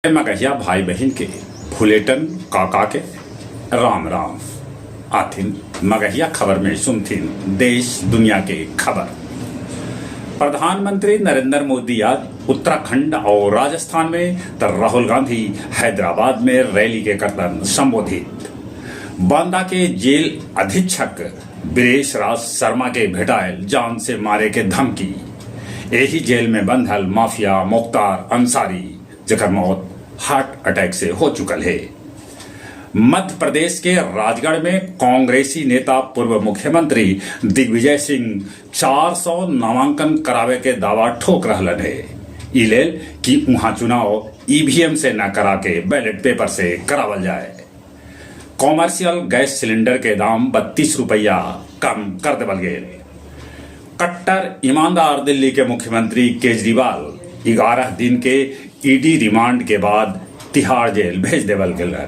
मगहिया भाई बहन के फुलेटन काका के राम राम आथिन मगहिया खबर में सुनथिन देश दुनिया के खबर। प्रधानमंत्री नरेंद्र मोदी आज उत्तराखंड और राजस्थान में तो राहुल गांधी हैदराबाद में रैली के करतन संबोधित। बांदा के जेल अधीक्षक बीरेश राज शर्मा के भेटायल जान से मारे के धमकी। यही जेल में बंधल माफिया मुख्तार अंसारी जकर मौत हार्ट अटैक से हो चुकल है। मध्य प्रदेश के राजगढ़ में कांग्रेसी नेता पूर्व मुख्यमंत्री दिग्विजय सिंह 400 नामांकन करावे के दावा ठोक रहलन है। इलेल कि वहां चुनाव ईवीएम से न करा के बैलेट पेपर से करावल जाए। कॉमर्शियल गैस सिलेंडर के दाम 32 रुपया कम कर देवल गए। कट्टर ईमानदार दिल्ली के मुख्यमंत्री केजरीवाल 11 दिन के ईडी रिमांड के बाद तिहाड़ जेल भेज देवल गए।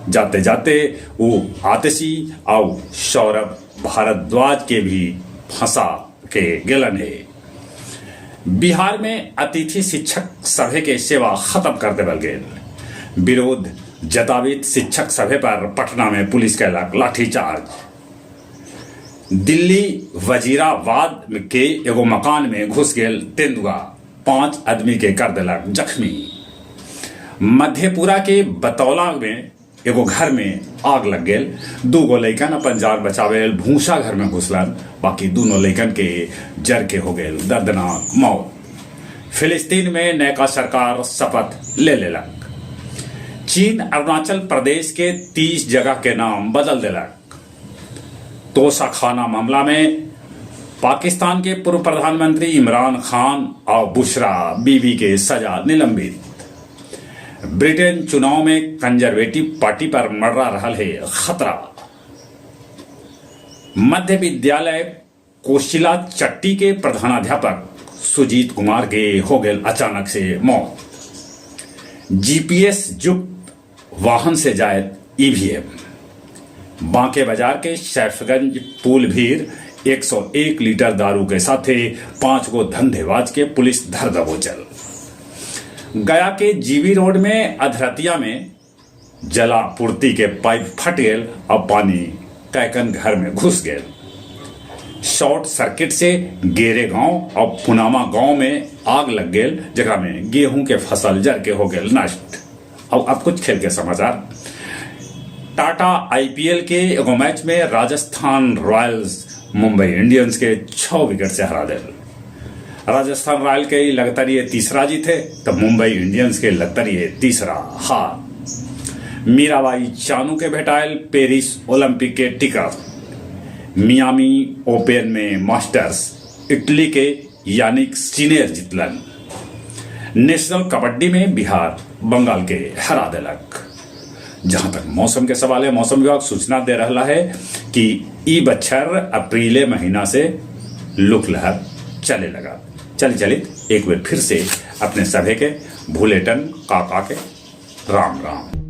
जाते जाते वो आतिशी और सौरभ भारद्वाज के भी फंसा के गेलन है। बिहार में अतिथि शिक्षक सभा के सेवा खत्म कर देवल गए। विरोध जतावित शिक्षक सभा पर पटना में पुलिस के लाठीचार्ज। दिल्ली वजीराबाद के एगो मकान में घुस गेल तेंदुआ 5 आदमी के कर देलक जख्मी। मधेपुरा के बतौला में एगो घर में आग लग गेल। 2 गो लैकन अपन जान बचावे भूसा घर में घुसलन। बाकी दोनों लैकन के जर के हो गेल दर्दनाक मौत। फिलिस्तीन में नयका सरकार शपथ ले लेलक। चीन अरुणाचल प्रदेश के 30 जगह के नाम बदल देलक। तोशाखाना मामला में पाकिस्तान के पूर्व प्रधानमंत्री इमरान खान और बुशरा बीबी के सजा निलंबित। ब्रिटेन चुनाव में कंजर्वेटिव पार्टी पर मंडरा रहल है खतरा। मध्य विद्यालय कोशिला चट्टी के प्रधानाध्यापक सुजीत कुमार के हो गए अचानक से मौत। जीपीएस युक्त वाहन से जायद ईवीएम। बांके बाजार के सैफगंज पुल भीर 101 लीटर दारू के साथ 5 गो धंधेबाज के पुलिस धर दबोचल। गया के जीवी रोड में अधरतिया में जलापूर्ति के पाइप फट गेल और पानी कैकन घर में घुस गेल। शॉर्ट सर्किट से गेरे गांव और पुनामा गांव में आग लग गेल जगह में गेहूं के फसल जर के हो गेल नष्ट। और अब कुछ खेल के समाचार। टाटा आईपीएल के एगो मैच में राजस्थान रॉयल्स मुंबई इंडियंस के 6 विकेट से हरा दिल। राजस्थान रॉयल के लगातार ये तीसरा जीत है तो मुंबई इंडियंस के लगातार ये तीसरा हार। मीराबाई चानू के भेटायल पेरिस ओलंपिक के टिकट। मियामी ओपन में मास्टर्स इटली के यानिक सिनेर जीतलन। नेशनल कबड्डी में बिहार बंगाल के हरा दिलक। जहां तक मौसम के सवाल है, मौसम विभाग सूचना दे रहा है कि ई बच्छर अप्रैल महीना से लुकलहर चले लगा। चलित एक बार फिर से अपने सभी के भूलेटन काका के राम राम।